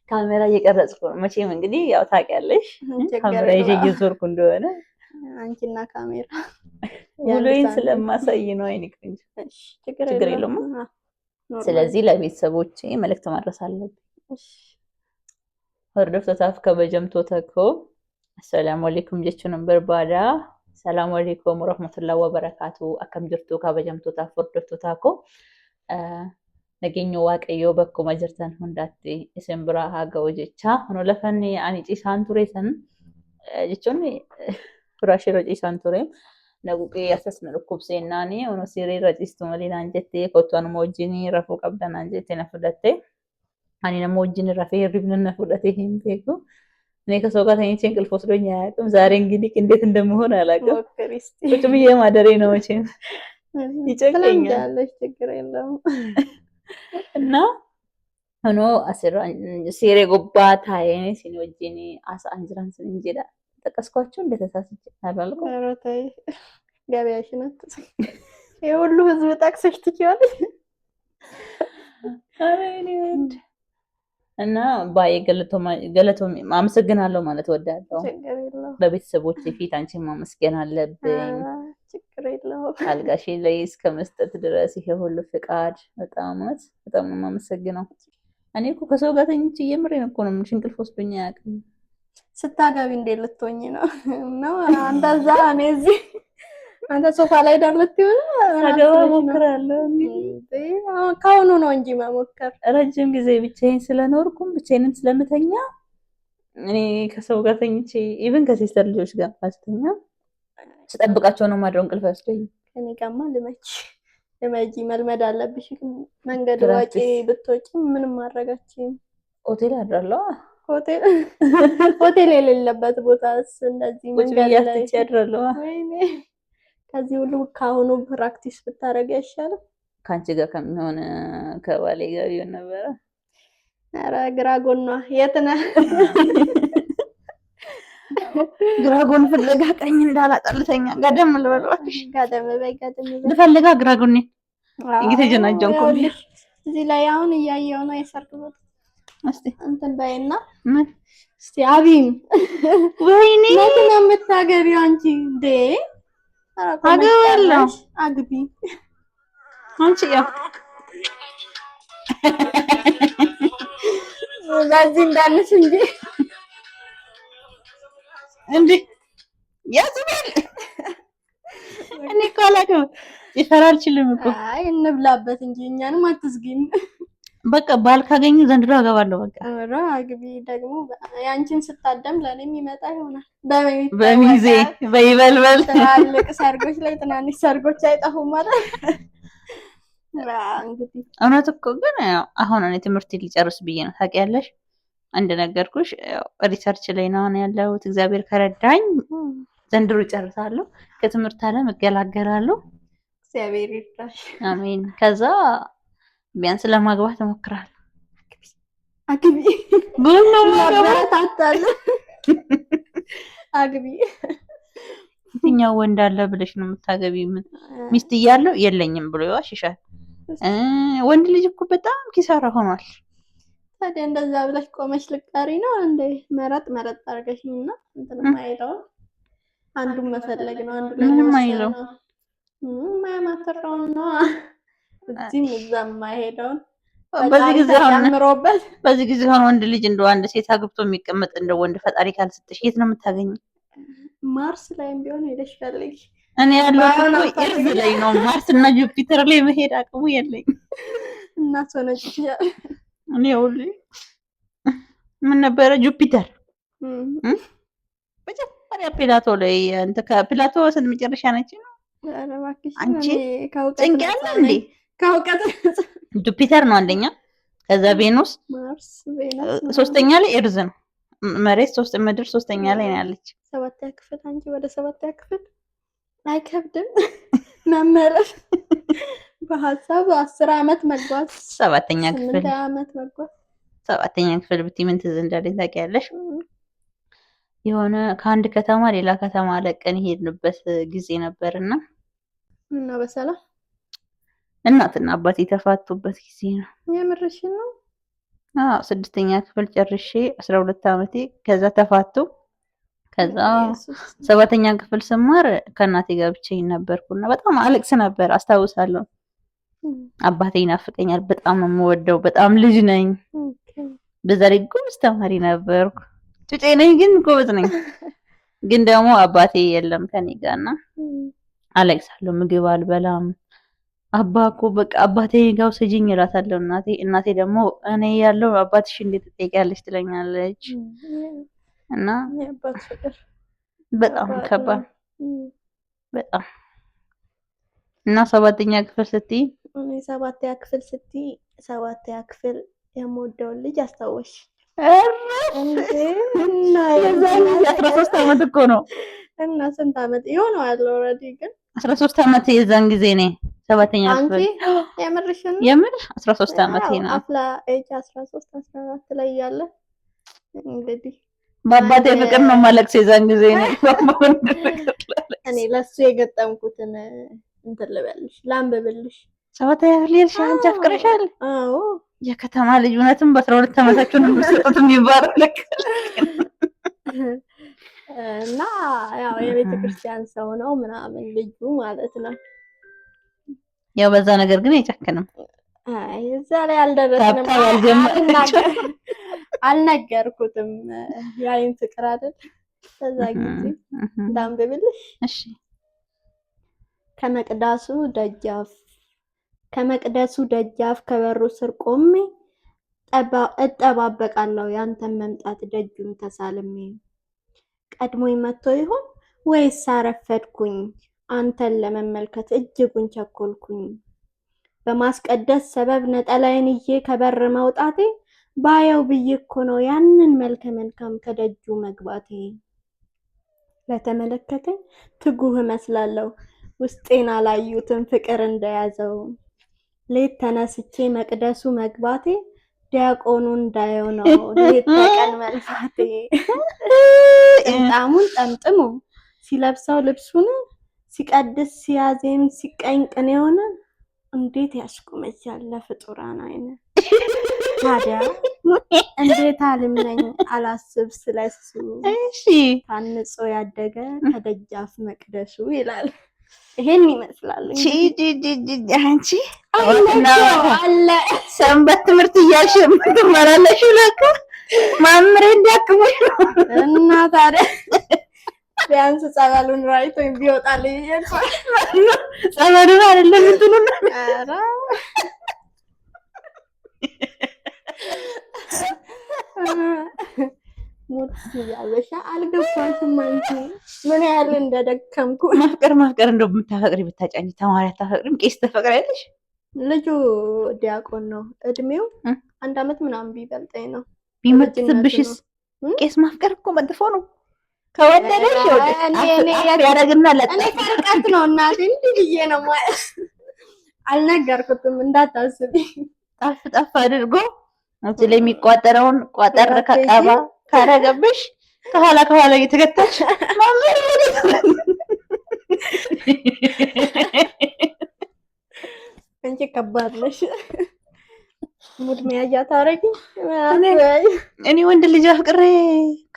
ካሜራ እየቀረጽኩ ነው። መቼም እንግዲህ ያው ታውቂያለሽ ካሜራ ይዤ እየዞርኩ እንደሆነ አንቺና ካሜራ ውሎዬን ስለማሳይ ነው። አይንቅ እንጂ ችግር የለውም። ስለዚህ ለቤተሰቦቼ መልእክት ማድረስ አለብኝ። hordoftotaaf kabajamtoota koo assalaamu alaykum jechuun barbaada. Assalaamu alaykum warahmatullahi wabarakatuh. Akkam jirtu kabajamtootaaf hordoftoota koo nageenya waaqayyoo bakkuma jirtan hundaatti isin biraa haa ga'u jecha. Ono lafanni ani ciisaan ture san jechuun firaashirra ciisaan ture. Naguqee asas na dhukkubseennaani ono siriirra ciistu malee naan jettee kottu anuma wajjin rafuu qabda naan jettee na fudhatte. Ani nama wajjin rafee hirribni na fudhatee hin beeku. እኔ ከሰው ጋር ተኝቼ እንቅልፍ ወስዶኝ አያውቅም። ዛሬ እንግዲህ እንዴት እንደምሆን አላውቅም። ቁጭ ብዬ ማደሬ ነው መቼም ይጨንቀኛል። ችግር የለውም እና ሆኖ ሴሬ ጉባኤ ታዬ ሲኒ ወጅኒ አሳ አንጅራን እንጀዳ ተቀስኳቸው እንደተሳስቼ አላልኩ። አረታይ ገበያሽን ይሄ ሁሉ ህዝብ ጠቅሰሽ ትችያለሽ። አሬ እና ባይ ገለቶ አመሰግናለሁ ማለት ወዳለሁ። በቤተሰቦቼ ፊት አንቺን ማመስገን አለብኝ። ችግር የለውም። አልጋሽ ላይ እስከ መስጠት ድረስ ይሄ ሁሉ ፍቃድ በጣም ነው የማመሰግነው። እኔ እኮ ከሰው ጋር ተኝቼ የምሬን እኮ ነው ምንሽ እንቅልፍ ወስዶኝ አያውቅም። ስታገቢ እንዴት ልትሆኚ ነው? አንዳዛ እኔ እዚህ አንተ ሶፋ ላይ ዳርለት ይሆነ አገባ ሞክራለሁ። ካሁኑ ነው እንጂ መሞከር ረጅም ጊዜ ብቻዬን ስለኖርኩም ብቻዬንም ስለምተኛ እኔ ከሰው ጋር ተኝቼ ኢቭን ከሲስተር ልጆች ጋር አስተኛ ስጠብቃቸው ነው ማድረው እንቅልፍ ወስዶኝ። እኔ ጋማ ልመጂ መልመድ አለብሽ። መንገድ ወጪ ብትወጪ ምንም ማድረጋችኝ። ሆቴል አድራለሁ። ሆቴል የሌለበት ቦታስ እንደዚህ መንገድ ላይ አድራለሁ። ወይኔ ከዚህ ሁሉ ካሁኑ ፕራክቲስ ብታረግ ያሻላል። ካንቺ ጋር ከሚሆን ከባሌ ጋር ይሆን ነበር። ኧረ ግራ ጎኗ የት ነህ? ግራ ጎን ፍለጋ ቀኝ እንዳላጣልተኛ ጋደም ልበልሽ። ጋደም በይ ልፈልጋ ግራ ጎኔ እየተጀናጀንኩ እዚህ ላይ አሁን እያየሁ ነው የሰርግ ቦታ። እስቲ እንትን በይና ምን እስቲ አቢም ወይኔ ለምን የምታገቢው አንቺ እንዴ? አገባለሁ። አግቢ አንቺ ያው በዚህ እንዳንስ እንዴ ያዝኛል። እኔ እኮ አላውቅም ይፈራል አልችልም እኮ። አይ እንብላበት እንጂ እኛንም አትዝጊን። በቃ ባል ካገኙ ዘንድሮ አገባለሁ። በቃ ኧረ አግቢ። ደግሞ ያንቺን ስታደም ለኔም ይመጣ ይሆናል። በሚዜ በይበልበል ትላልቅ ሰርጎች ላይ ትናንሽ ሰርጎች አይጠፉም ማለት እንግዲህ። እውነት እኮ ግን አሁን እኔ ትምህርት ሊጨርስ ብዬ ነው ታውቂያለሽ። እንደነገርኩሽ ሪሰርች ላይ ነው ያለሁት። እግዚአብሔር ከረዳኝ ዘንድሮ እጨርሳለሁ። ከትምህርት ዓለም እገላገላለሁ። እግዚአብሔር ይርዳሽ። አሜን። ከዛ ቢያንስ ለማግባት እሞክራለሁ። አግቢ ቡና ማበረታታለ አግቢ። የትኛው ወንድ አለ ብለሽ ነው የምታገቢ? ሚስት እያለው የለኝም ብሎ ይዋሽሻል። ወንድ ልጅ እኮ በጣም ኪሳራ ሆኗል። ታዲያ እንደዛ ብለሽ ቆመሽ ልቀሪ ነው እንዴ? መረጥ አድርገሽና እንትን ማይለው አንዱን መፈለግ ነው። አንዱ ላይ ምንም አይለው ማያማተራው ነው። እዚህም እዛም ማይሄደው በዚህ ጊዜ ሆኖ ወንድ ልጅ እንደው አንድ ሴት አግብቶ የሚቀመጥ እንደው ወንድ ፈጣሪ ካልሰጠሽ የት ነው የምታገኝ? ማርስ ላይም ቢሆን ሄደሽ ፈልጊ። እኔ ያለሁት እኮ ኢርዝ ላይ ነው። ማርስ እና ጁፒተር ላይ መሄድ አቅሙ የለኝም። እና ሶነጭ እኔ ሁሉ ምን ነበረ ጁፒተር መጀመሪያ ፕላቶ ላይ አንተ ከፕላቶ ስንት መጨረሻ ነች ነው? ኧረ እባክሽ አንቺ ጭንቅ ያለ እንዴ? ከውቀት ጁፒተር ነው አንደኛ፣ ከዛ ቬኑስ፣ ሶስተኛ ላይ ኤርዝ ነው። መሬት ምድር ሶስተኛ ላይ ነው ያለች። ሰባተኛ ክፍል አንቺ ወደ ሰባተኛ ክፍል አይከብድም መመረስ በሐሳብ 10 አመት መጓዝ። ሰባተኛ ክፍል 8 አመት መጓዝ። ሰባተኛ ክፍል ብትይ ምን ትዝ እንዳለኝ ታውቂያለሽ? የሆነ ከአንድ ከተማ ሌላ ከተማ ለቀን ሄድንበት ጊዜ ነበርና እና በሰላም እናትና አባቴ የተፋቱበት ጊዜ ነው። የምርሽን ነው? 6ኛ ክፍል ጨርሼ 12 ዓመቴ ከዛ ተፋቱ። ከዛ ኢየሱስ 7ኛ ክፍል ስማር ከእናቴ ጋር ብቻዬን ነበርኩና በጣም አለቅስ ነበር አስታውሳለሁ። አባቴ ይናፍቀኛል። በጣም ነው የምወደው። በጣም ልጅ ነኝ። ኦኬ በዛ ላይ ጎበዝ ተማሪ ነበርኩ። ጩጬ ነኝ ግን ጎበዝ ነኝ። ግን ደግሞ አባቴ የለም ከኔ ጋርና አለቅሳለሁ። ምግብ አልበላም። አባ እኮ በቃ አባቴ ጋር ውሰጂኝ እላታለሁ። እናቴ ደግሞ እኔ ያለው አባትሽ እንዴት ትጠይቂያለሽ ትለኛለች። እና የአባት ፍቅር በጣም ከባድ ከባድ ነው። በጣም እና 7ኛ ክፍል ስትይ እኔ 7ኛ ክፍል ስትይ 7ኛ ክፍል የምወደውን ልጅ አስታወሽ እንዴ? እና የዛን ጊዜ 13 ዓመት እኮ ነው። እና ስንት ዓመት ይሆነዋል? ኦልሬዲ ግን 13 ዓመት የዛን ጊዜ ነኝ 7ኛ አንቺ ክፍል የምርሽን የምር 13 ዓመቴ ነው። አፍላ ኤጅ 13 14 ላይ ያለ እንግዲህ በአባቴ ፍቅር ነው ማለቅስ የዛን ጊዜ ነው። እኔ ለሱ የገጠምኩትን እንትን ልበልሽ ላንብብልሽ። 7ኛ ክፍል ልጅ አንቺ አፍቅረሻል? አዎ የከተማ ልጅ እውነትም በ12 ዓመታቸው ነው የሚሰጡት የሚባለው ልክ እና ያው የቤተ ክርስቲያን ሰው ነው ምናምን ልጁ ማለት ነው። ያው በዛ ነገር ግን አይጨክንም። አይ እዛ ላይ አልደረስንም። ታብታብ አልጀመረችም። አልነገርኩትም ያይን ፍቅር አይደል በዛ ጊዜ ላንብብልሽ። እሺ ከመቅደሱ ደጃፍ ከበሩ ስር ቆሜ እጠባበቃለሁ ያንተን መምጣት ደጁን ተሳልሜ። ቀድሞኝ መጥቶ ይሆን ወይስ አረፈድኩኝ? አንተን ለመመልከት እጅጉን ቸኮልኩኝ። በማስቀደስ ሰበብ ነጠላዬን ይዤ ከበር መውጣቴ ባየው ብዬ እኮ ነው ያንን መልከ መልካም ከደጁ መግባቴ። ለተመለከተኝ ትጉህ እመስላለሁ ውስጤን አላዩትን ፍቅር እንደያዘው። ሌት ተነስቼ መቅደሱ መግባቴ ዲያቆኑ እንዳየው ነው ሌት ተቀን መልፋቴ። ጥምጣሙን ጠምጥሞ ሲለብሰው ልብሱን ሲቀድስ ሲያዜም ሲቀኝ ቅኔውን እንዴት ያስቆመቻል ለፍጡራን አይነ። ታዲያ እንዴት አልምነኝ አላስብ ስለሱ። እሺ ታንጾ ያደገ ከደጃፍ መቅደሱ ይላል። ይሄን ይመስላል አንቺ አለ ሰንበት ትምህርት እያልሽ የምትመላለሽ ለካ ማምሬ እንዳክሞሽ ነው። እና ታዲያ ቢያንስ ጸበሉን ራይቶ ቢወጣልኝ ይልፋል። ጸበሉን አይደለም እንትኑን ኧረ ሙት ያለሻ አልገባሽም አንቺ ምን ያህል እንደደከምኩ። ማፍቀር እንደው የምታፈቅሪ ብታጫኝ ተማሪ አታፈቅሪም? ቄስ ትፈቅሪያለሽ? ልጁ ዲያቆን ነው። እድሜው 1 ዓመት ምናምን ቢበልጠኝ ነው። ቢመትብሽስ? ቄስ ማፍቀር እኮ መጥፎ ነው። ከወደደሽ ያደርግና እኔ ከርቀት ነው እናቴ እንዲህ ብዬ ነው ማለት አልነገርኩትም እንዳታስቢ። ጠፍ አድርጎ አንቺ ላይ የሚቋጠረውን ቋጠር ከቀባ ካረገብሽ ከኋላ እየተከተልሽ ማምር እንጂ ከባድ ነሽ። ሙድ መያዣ ታረጊ። እኔ ወንድ ልጅ አፍቅሬ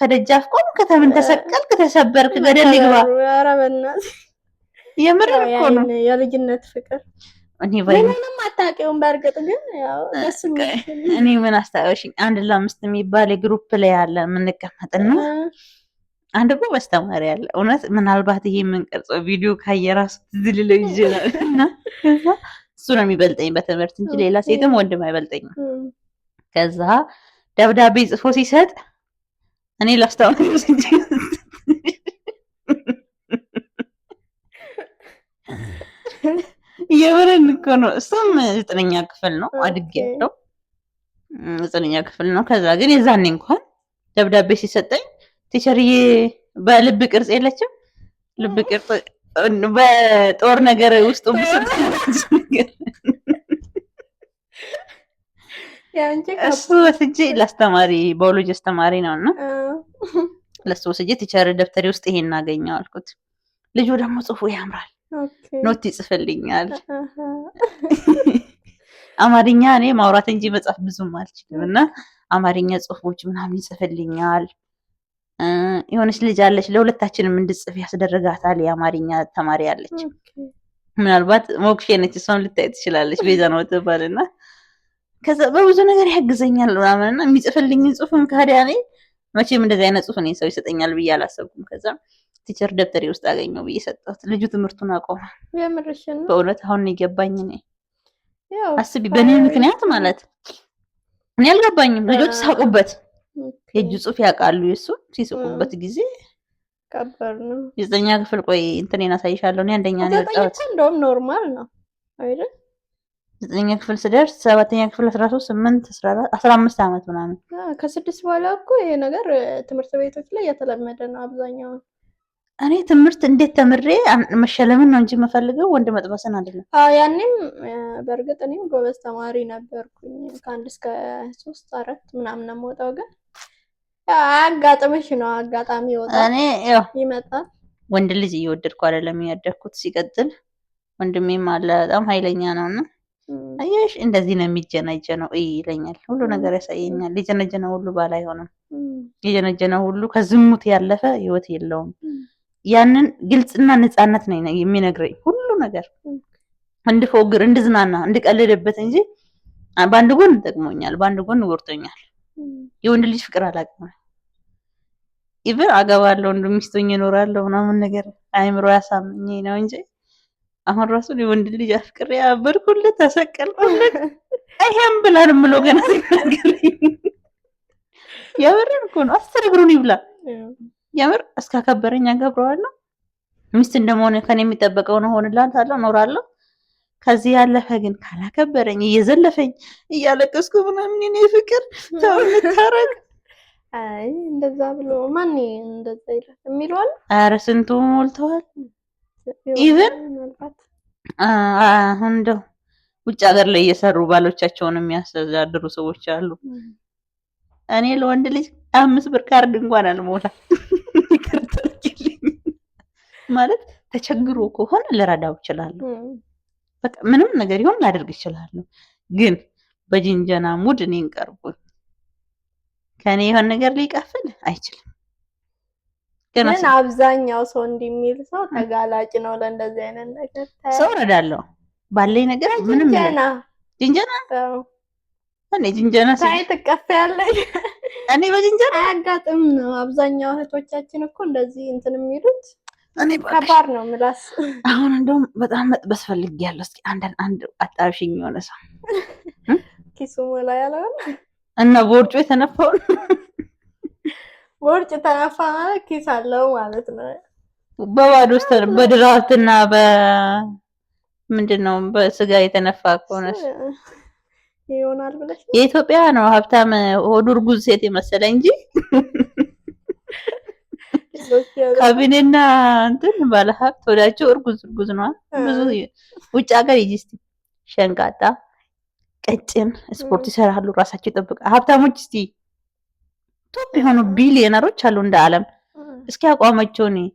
ከደጃፍ ቆም ከተምን ተሰቀልክ ተሰበርክ ገደል ይግባ። ኧረ በእናትሽ የምር እኮ ነው የልጅነት ፍቅር። እኔ ባይ ምንም አታውቂውም። በእርግጥ ግን ያው ደስ የሚል እኔ ምን አስታወሽኝ 1 ለ5 የሚባል የግሩፕ ላይ ያለ የምንቀመጥና አንድ እኮ በስተማሪ ያለ እውነት ምናልባት ይሄ የምንቀርጸው ቪዲዮ ካየራሱ ትዝ ሊለው ይችላል። እና ከዛ እሱ ነው የሚበልጠኝ በትምህርት እንጂ ሌላ ሴትም ወንድም አይበልጠኝም። ከዛ ደብዳቤ ጽፎ ሲሰጥ እኔ ላስታውስ እንጂ የበረን እኮ ነው። እሱም 9ኛ ክፍል ነው አድጌያለሁ። 9ኛ ክፍል ነው። ከዛ ግን የዛኔ እንኳን ደብዳቤ ሲሰጠኝ ቲቸርዬ በልብ ቅርጽ የለችም ልብ ቅርጽ በጦር ነገር ውስጥ ብስጥ እሱ ወስጄ ላስተማሪ ባዮሎጂ አስተማሪ ነውና ለሱ ወስጄ ቲቸር ደብተሬ ውስጥ ይሄን እናገኘው አልኩት። ልጁ ደግሞ ጽሁፉ ያምራል ኖት ይጽፍልኛል። አማርኛ እኔ ማውራት እንጂ መጻፍ ብዙም አልችልም እና አማርኛ ጽሁፎች ምናምን ይጽፍልኛል። የሆነች ልጅ አለች ለሁለታችንም እንድጽፍ ያስደረጋታል። የአማርኛ ተማሪ አለች። ምናልባት ሞክሼ ነች፣ እሷን ልታይ ትችላለች። ቤዛ ነው ትባልና ከዛ በብዙ ነገር ያግዘኛል ምናምንና የሚጽፍልኝን ጽሁፍም ካዲያ እኔ መቼም እንደዚህ አይነት ጽሁፍ እኔ ሰው ይሰጠኛል ብዬ አላሰብኩም። ከዛ ቲቸር ደብተሬ ውስጥ አገኘው ብዬ ሰጠሁት። ልጁ ትምህርቱን አቆመ። በእውነት አሁን የገባኝ እኔ አስቢ፣ በእኔ ምክንያት ማለት እኔ አልገባኝም። ልጆች ሳቁበት፣ የእጁ ጽሁፍ ያውቃሉ። የሱ ሲስቁበት ጊዜ ከባድ ነው። የዘጠኛ ክፍል ቆይ እንትኔን አሳይሻለሁ። እኔ አንደኛ ነው የወጣሁት። እንደውም ኖርማል ነው አይደል? ዘጠኛ ክፍል ስደርስ ሰባተኛ ክፍል 13 8 14 15 ዓመት ምናምን። ከ6 በኋላ እኮ ይሄ ነገር ትምህርት ቤቶች ላይ የተለመደ ነው አብዛኛው። እኔ ትምህርት እንዴት ተምሬ መሸለምን ነው እንጂ የምፈልገው ወንድ መጥበስን አይደለም። ያኔም በእርግጥ እኔም ጎበዝ ተማሪ ነበርኩኝ። ከ1 እስከ 3 4 ምናምን ነው የምወጣው። ግን አጋጥመሽ ነው አጋጣሚ ይወጣል። እኔ ያው ይመጣል። ወንድ ልጅ እየወደድኩ አይደለም ያደግኩት። ሲቀጥል ወንድሜም አለ በጣም ኃይለኛ ነውና አየሽ እንደዚህ ነው የሚጀነጀነው ይለኛል። ሁሉ ነገር ያሳየኛል። የጀነጀነው ሁሉ ባል አይሆንም። የጀነጀነው ሁሉ ከዝሙት ያለፈ ህይወት የለውም። ያንን ግልጽና ነፃነት ነው የሚነግረኝ ሁሉ ነገር። እንድፎግር፣ እንድዝናና፣ እንድቀልድበት እንጂ በአንድ ጎን ጠቅሞኛል፣ በአንድ ጎን ጎርቶኛል። የወንድ ልጅ ፍቅር አላውቅም። ኢቭን አገባለሁ እንደሚስቶኝ እኖራለሁ ምናምን ነገር አይምሮ ያሳምኝ ነው እንጂ አሁን ራሱ የወንድ ልጅ አፍቅሬ አበርኩለት ተሰቀልኩለት አይሄም ብላን ምሎ ገና ሲናገረኝ የምሬን እኮ ነው። 10 እግሩን ይብላ የምር እስካከበረኝ አገብረዋለሁ። ሚስት እንደመሆነ ከኔ የሚጠበቀው ነው ሆንላታለሁ፣ እኖራለሁ። ከዚህ ያለፈ ግን ካላከበረኝ እየዘለፈኝ እያለቀስኩ ምናምን የኔ ፍቅር ተውልታረቅ አይ እንደዛ ብሎ ማን እንደዛ ይላል የሚሏል። ኧረ ስንቱ ሞልተዋል። ኢቭን አሁን እንደው ውጭ ሀገር ላይ እየሰሩ ባሎቻቸውን የሚያስተዳድሩ ሰዎች አሉ። እኔ ለወንድ ልጅ 5 ብር ካርድ እንኳን አልሞላ ማለት ተቸግሮ ከሆነ ልረዳው እችላለሁ። በቃ ምንም ነገር ይሁን ላደርግ እችላለሁ። ግን በጅንጀና ሙድ እኔን ቀርቦ ከኔ የሆነ ነገር ሊቀፍል አይችልም። ግን አብዛኛው ሰው እንደሚል ሰው ተጋላጭ ነው ለእንደዚህ አይነት ነገር። ሰው እረዳለሁ ባለኝ ነገር ምንም ጅንጀና እኔ ጅንጀና ሳይ ትቀፈያለሽ። እኔ በጅንጀና አያጋጥም ነው። አብዛኛው እህቶቻችን እኮ እንደዚህ እንትን የሚሉት እኔ ከባድ ነው ምላስ። አሁን እንደውም በጣም መጥበስ ፈልጌያለሁ። እስኪ አንድ አጣብሽኝ የሆነ ሰው ኪሱ ሞላ ያለው እና ቦርጩ የተነፋው ቦርጭ ተነፋ ኪስ አለው ማለት ነው። በባዶ ውስጥ በድራፍትና በምንድነው በስጋ የተነፋ ከሆነስ ይሆናል ብለሽ የኢትዮጵያ ነው ሀብታም ሆዱ እርጉዝ ሴት የመሰለ እንጂ ካቢኔና እንትን ባለ ሀብት ወዳቸው እርጉዝ ነው። ብዙ ውጭ ሀገር ይጂስቲ ሸንቃጣ ቀጭን ስፖርት ይሰራሉ፣ ራሳቸው ይጠብቃሉ። ሀብታሞች እስቲ ቶፕ የሆኑ ቢሊዮነሮች አሉ እንደ ዓለም። እስኪ አቋማቸው ነው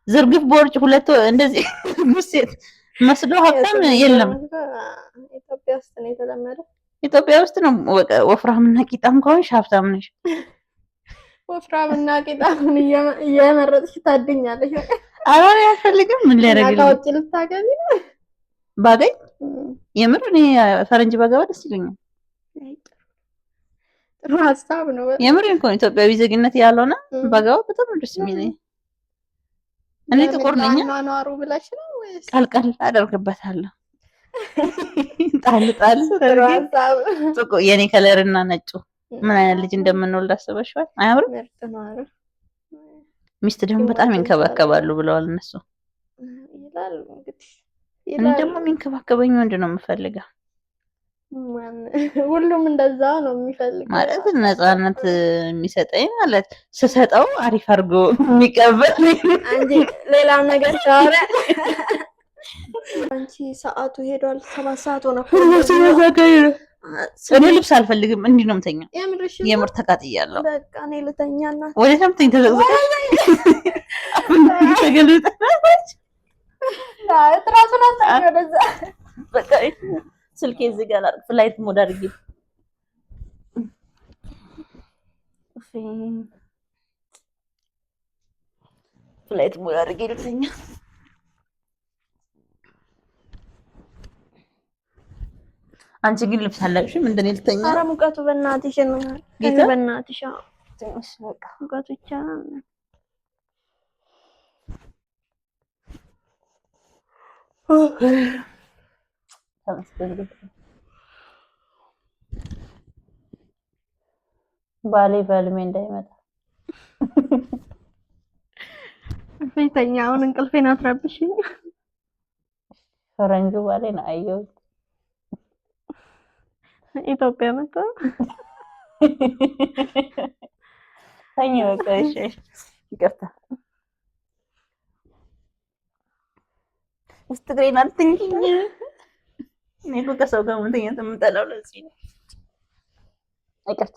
ዝርግፍ ቦርጭ ሁለት እንደዚህ ሙሴት መስሎ ሀብታም የለም። ኢትዮጵያ ውስጥ ነው የተለመደው። ኢትዮጵያ ውስጥ ነው ወፍራምና ቂጣም ከሆንሽ ሀብታም ነሽ። ወፍራምና ቂጣም እየመረጥሽ ታድኛለሽ። አሁን አያስፈልግም። ምን ሊያደርግልኝ ታውቂ ልታገቢ ነው ባገኝ የምር እኔ ፈረንጅ ባገባ ደስ ይለኛል። ጥሩ ሀሳብ ነው። የምር እንኳን ኢትዮጵያዊ ዜግነት ያለውና ባገባ በጣም ደስ የሚለኝ። እኔ ጥቁር ነኝ ኗኗሩ ብለሽ ነው ወይስ ቀልቀል አደርግበታለሁ? ጣል ጣል ጥቁር የኔ ከለርና ነጩ ምን አይነት ልጅ እንደምንወልድ አስበሽዋል? አያምርም? ምርጥ ነው። አረ ሚስት ደግሞ በጣም ይንከባከባሉ ብለዋል እነሱ ይላል። እንግዲህ እኔ ደግሞ የሚንከባከበኝ ወንድ ነው የምፈልገው። ሁሉም እንደዛ ነው የሚፈልገው ማለት ነፃነት የሚሰጠኝ ማለት ስሰጠው አሪፍ አድርጎ የሚቀበል እንጂ ሌላም ነገር ታወራ። አንቺ ሰዓቱ ሄዷል። 7 ሰዓት ሆነ። እኔ ልብስ አልፈልግም፣ እንዲህ ነው የምተኛው። የምር ተቃጥያለሁ። በቃ እኔ ልተኛና ወደ ሰምተኝ ተዘግዘቀ ተገልብጠ ትራሱን አሳኝ ወደዛ። በቃ ስልኬ እዚህ ጋር ፍላይት ሞድ አድርጌ ፍላይት ሞድ አድርጌ ልተኛ። አንቺ ግን ልብስ አለብሽ ምንድን ነው ልተኛ? ኧረ ሙቀቱ በእናትሽ ነው ጌታ በእናትሽ ትንሽ በቃ ሙቀቱ ይቻላል። ተመስገን ባሌ በልሜ እንዳይመጣ ቤተኛ አሁን እንቅልፌን አትረብሽኝ። ፈረንጁ ባሌን አየሁት ኢትዮጵያ መጣ ተኝ በቃ እሺ ይቅርታ ውስጥ ግሬን አትንኪኝ። እኔ እኮ ከሰው ጋር መተኛት የምጠላው ለዚህ ነው። ይቅርታ